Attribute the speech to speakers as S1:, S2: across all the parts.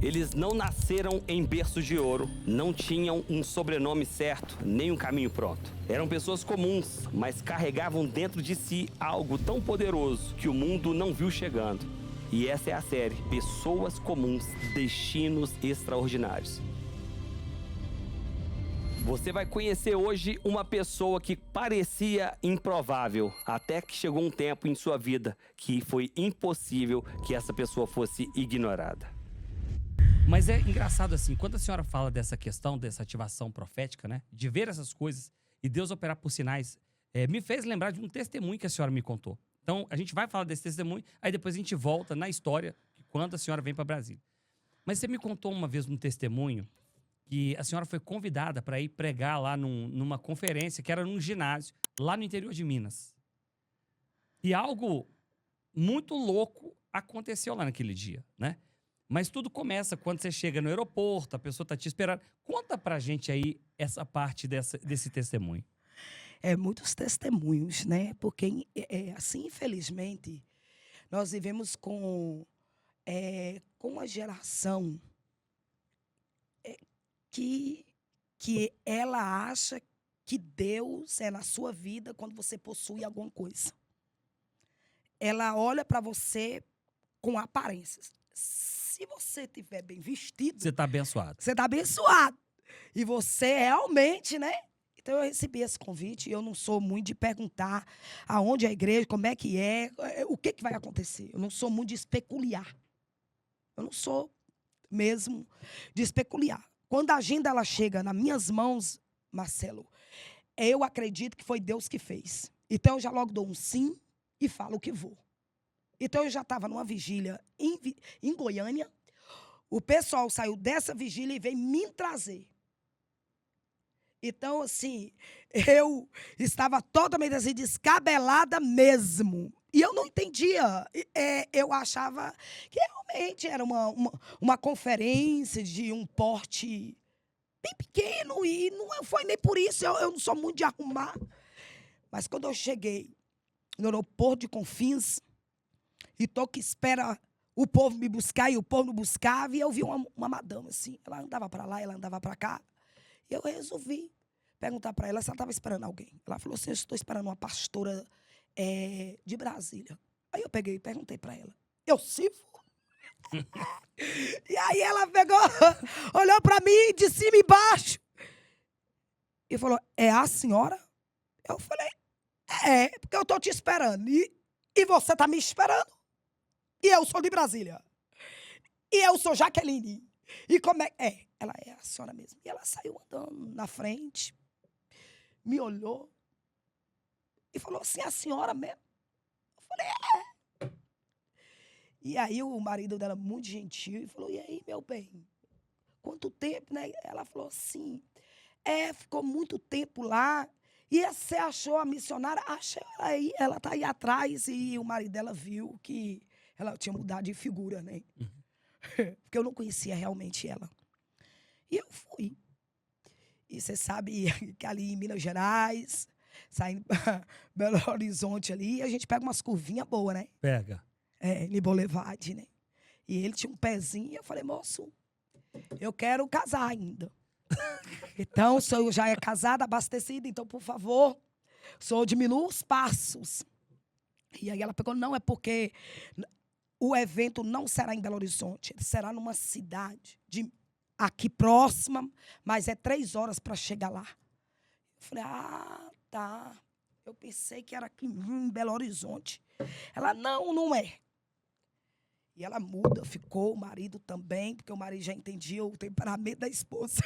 S1: Eles não nasceram em berços de ouro, não tinham um sobrenome certo, nem um caminho pronto. Eram pessoas comuns, mas carregavam dentro de si algo tão poderoso que o mundo não viu chegando. E essa é a série Pessoas Comuns, Destinos Extraordinários. Você vai conhecer hoje uma pessoa que parecia improvável, até que chegou um tempo em sua vida que foi impossível que essa pessoa fosse ignorada.
S2: Mas é engraçado assim, quando a senhora fala dessa questão, dessa ativação profética, né? De ver essas coisas e Deus operar por sinais, me fez lembrar de um testemunho que a senhora me contou. Então, a gente vai falar desse testemunho, aí depois a gente volta na história, quando a senhora vem para Brasília. Mas você me contou uma vez um testemunho que a senhora foi convidada para ir pregar lá numa conferência, que era num ginásio, lá no interior de Minas. E algo muito louco aconteceu lá naquele dia, né? Mas tudo começa quando você chega no aeroporto, a pessoa tá te esperando. Conta pra gente aí essa parte desse testemunho.
S3: Muitos testemunhos, né? Porque, assim, infelizmente, nós vivemos com uma geração que, que ela acha que Deus é na sua vida quando você possui alguma coisa. Ela olha para você com aparências. Se você estiver bem vestido,
S2: Você tá abençoado.
S3: você está abençoado. E você realmente, né? Então eu recebi esse convite e eu não sou muito de perguntar aonde é a igreja, como é, o que vai acontecer. Eu não sou muito de especular. Eu não sou mesmo de especular. Quando a agenda ela chega nas minhas mãos, Marcelo, eu acredito que foi Deus que fez. Então eu já logo dou um sim e falo que vou. Então eu já estava numa vigília em Goiânia. O pessoal saiu dessa vigília e veio me trazer. Então, assim, eu estava totalmente assim, descabelada mesmo. E eu não entendia. Eu achava que realmente era uma conferência de um porte bem pequeno. E não foi nem por isso. Eu não sou muito de arrumar. Mas quando eu cheguei no aeroporto de Confins, e tô que espera o povo me buscar, e o povo não buscava, e eu vi uma madama assim. Ela andava para lá, ela andava para cá. E eu resolvi perguntar para ela se ela estava esperando alguém. Ela falou assim: eu estou esperando uma pastora de Brasília. Aí eu peguei e perguntei para ela: eu sirvo? E aí ela pegou, olhou para mim de cima e embaixo e falou: é a senhora? Eu falei: porque eu estou te esperando. E você está me esperando? E eu sou de Brasília. E eu sou Jaqueline. E como é? Ela é a senhora mesmo. E ela saiu andando na frente, me olhou e falou assim: a senhora mesmo? Eu falei: é. E aí o marido dela, muito gentil, e falou: e aí, meu bem? Quanto tempo, né? Ela falou assim: ficou muito tempo lá. E você achou a missionária? Achei ela aí, ela tá aí atrás. E o marido dela viu que ela tinha mudado de figura, né? Porque eu não conhecia realmente ela. E eu fui. E você sabe que ali em Minas Gerais, saindo para Belo Horizonte ali, a gente pega umas curvinhas boas, né?
S2: Pega.
S3: Em Boulevard, né? E ele tinha um pezinho, e eu falei: moço, eu quero casar ainda. Então, o senhor já é casado, abastecido, então, por favor, o senhor diminua os passos. E aí ela pegou: não, é porque o evento não será em Belo Horizonte, ele será numa cidade aqui próxima, mas é 3 horas para chegar lá. Eu falei: ah, tá. Eu pensei que era aqui em Belo Horizonte. Ela: não, não é. E ela muda, ficou, o marido também, porque o marido já entendia o temperamento da esposa.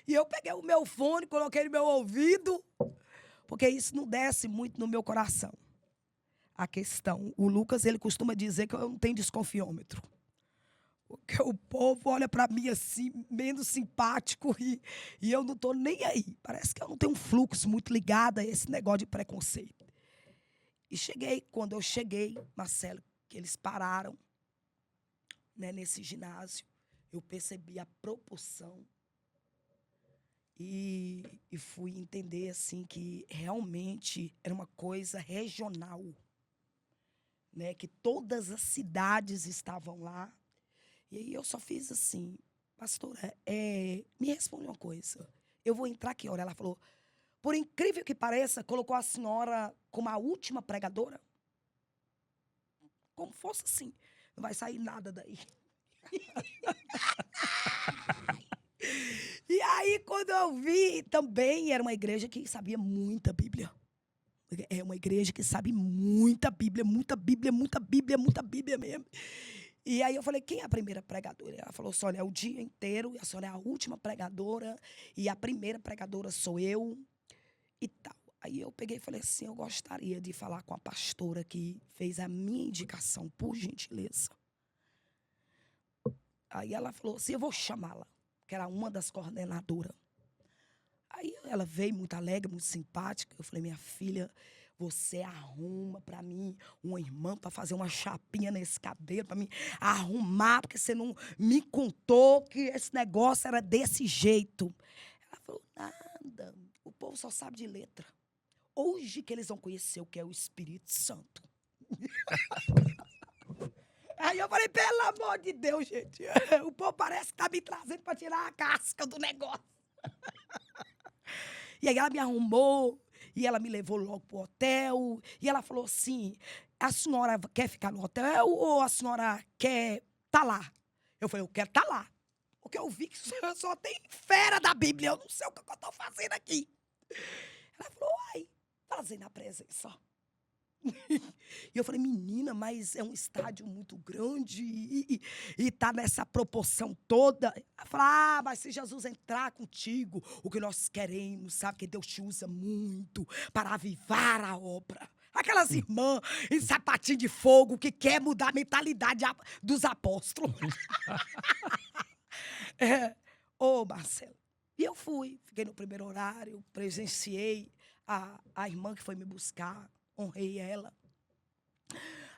S3: E eu peguei o meu fone, coloquei no meu ouvido, porque isso não desce muito no meu coração. A questão, o Lucas, ele costuma dizer que eu não tenho desconfiômetro. Porque o povo olha para mim assim, menos simpático, e eu não estou nem aí. Parece que eu não tenho um fluxo muito ligado a esse negócio de preconceito. E quando eu cheguei, Marcelo, que eles pararam, né, nesse ginásio, eu percebi a proporção e fui entender assim que realmente era uma coisa regional, né, que todas as cidades estavam lá. E aí eu só fiz assim, pastora, me responde uma coisa. Eu vou entrar que hora? Ela falou, por incrível que pareça, colocou a senhora como a última pregadora. Como fosse assim. Não vai sair nada daí. E aí, quando eu vi, também era uma igreja que sabia muita Bíblia. É uma igreja que sabe muita Bíblia, muita Bíblia, muita Bíblia, muita Bíblia mesmo. E aí eu falei, quem é a primeira pregadora? Ela falou, Sônia, é o dia inteiro, e a Sônia é a última pregadora, e a primeira pregadora sou eu, e tal. Aí eu peguei e falei assim, eu gostaria de falar com a pastora que fez a minha indicação, por gentileza. Aí ela falou assim, eu vou chamá-la, que era uma das coordenadoras. Aí ela veio muito alegre, muito simpática. Eu falei, minha filha, você arruma para mim uma irmã para fazer uma chapinha nesse cabelo, para mim arrumar, porque você não me contou que esse negócio era desse jeito. Ela falou, nada, o povo só sabe de letra. Hoje que eles vão conhecer o que é o Espírito Santo. Aí eu falei, pelo amor de Deus, gente, o povo parece que tá me trazendo para tirar a casca do negócio. E aí ela me arrumou, e ela me levou logo pro hotel, e ela falou assim, a senhora quer ficar no hotel ou a senhora quer tá lá? Eu falei, eu quero tá lá. Porque eu vi que só tem fera da Bíblia, eu não sei o que eu tô fazendo aqui. Ela falou, ai, fazer na presença. E eu falei, menina, mas é um estádio muito grande e tá nessa proporção toda. Ela falou, mas se Jesus entrar contigo, o que nós queremos, sabe, que Deus te usa muito para avivar a obra. Aquelas irmãs em sapatinho de fogo que quer mudar a mentalidade dos apóstolos. Marcelo. E eu fui, fiquei no primeiro horário, presenciei a irmã que foi me buscar, honrei ela.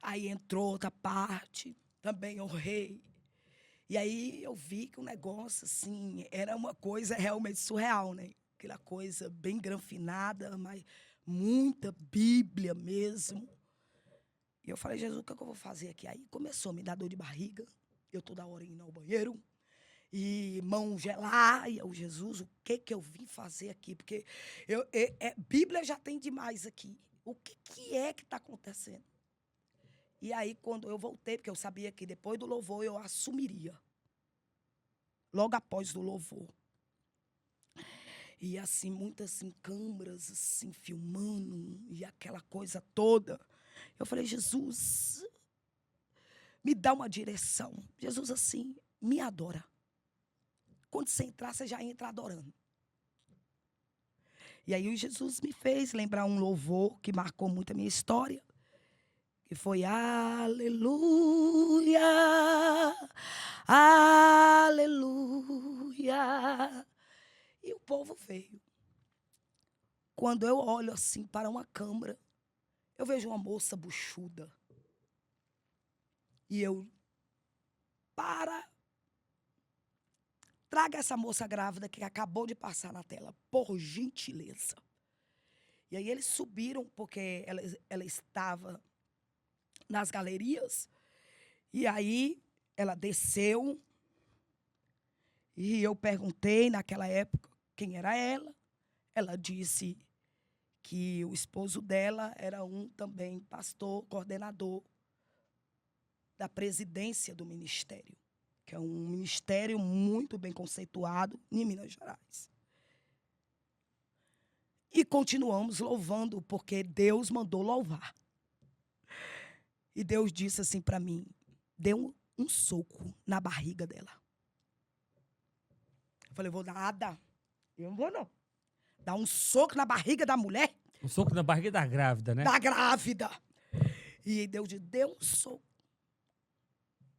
S3: Aí entrou outra parte, também honrei. E aí eu vi que o negócio, assim, era uma coisa realmente surreal, né? Aquela coisa bem granfinada, mas muita Bíblia mesmo. E eu falei, Jesus, o que eu vou fazer aqui? Aí começou a me dar dor de barriga, eu toda hora indo ao banheiro, e mão gelada, e eu, Jesus, o que eu vim fazer aqui? Porque Bíblia já tem demais aqui. O que é que está acontecendo? E aí, quando eu voltei, porque eu sabia que depois do louvor eu assumiria. Logo após do louvor. E assim, muitas assim, câmeras assim, filmando, e aquela coisa toda. Eu falei, Jesus, me dá uma direção. Jesus, assim, me adora. Quando você entrar, você já entra adorando. E aí, Jesus me fez lembrar um louvor que marcou muito a minha história. Que foi aleluia, aleluia. E o povo veio. Quando eu olho assim para uma câmera, eu vejo uma moça buchuda. E eu, traga essa moça grávida que acabou de passar na tela, por gentileza. E aí eles subiram, porque ela estava nas galerias, e aí ela desceu, e eu perguntei naquela época quem era ela. Ela disse que o esposo dela era um também pastor, coordenador da presidência do ministério, que é um ministério muito bem conceituado em Minas Gerais. E continuamos louvando, porque Deus mandou louvar. E Deus disse assim para mim, deu um soco na barriga dela. Eu falei, vou nada. Eu não vou, não. Dar um soco na barriga da mulher.
S2: Um soco na barriga da grávida, né?
S3: Da grávida. E Deus deu um soco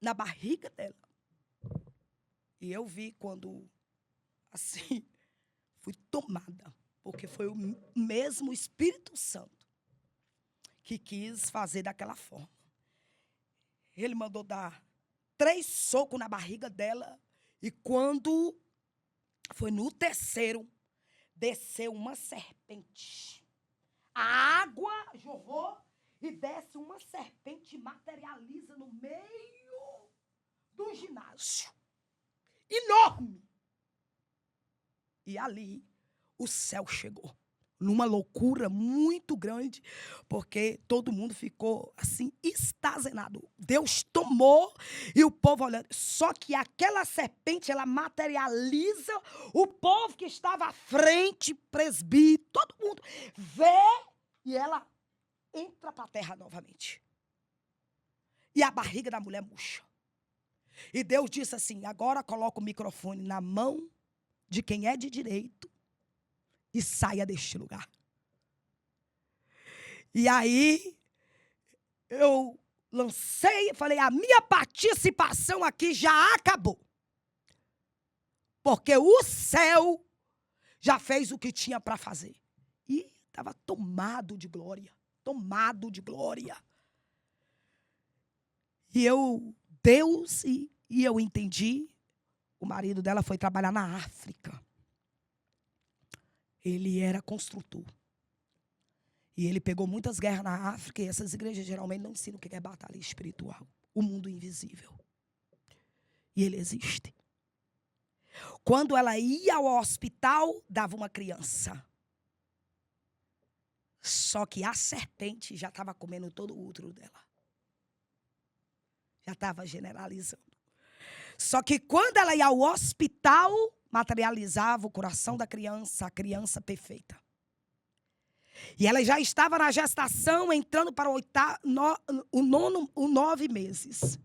S3: na barriga dela. E eu vi quando, assim, fui tomada. Porque foi o mesmo Espírito Santo que quis fazer daquela forma. Ele mandou dar 3 socos na barriga dela. E quando foi no terceiro, desceu uma serpente. A água jorrou e desce uma serpente, materializa no meio do ginásio. Enorme. E ali o céu chegou. Numa loucura muito grande, porque todo mundo ficou assim, extasiado. Deus tomou e o povo olhando. Só que aquela serpente, ela materializa o povo que estava à frente, presbítero, todo mundo vê e ela entra para a terra novamente. E a barriga da mulher murcha. E Deus disse assim, agora coloca o microfone na mão de quem é de direito e saia deste lugar. E aí, eu lancei e falei, a minha participação aqui já acabou. Porque o céu já fez o que tinha para fazer. E estava tomado de glória. Tomado de glória. E eu entendi, o marido dela foi trabalhar na África. Ele era construtor. E ele pegou muitas guerras na África, e essas igrejas geralmente não ensinam o que é batalha espiritual. O mundo invisível. E ele existe. Quando ela ia ao hospital, dava uma criança. Só que a serpente já estava comendo todo o útero dela. Já estava generalizando. Só que quando ela ia ao hospital, materializava o coração da criança, a criança perfeita. E ela já estava na gestação, entrando para o 9 meses.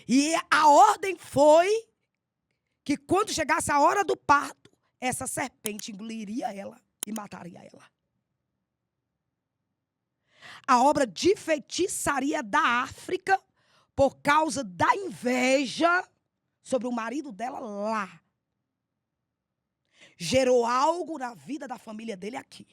S3: E a ordem foi que quando chegasse a hora do parto, essa serpente engoliria ela e mataria ela. A obra de feitiçaria da África, por causa da inveja sobre o marido dela lá, gerou algo na vida da família dele aqui.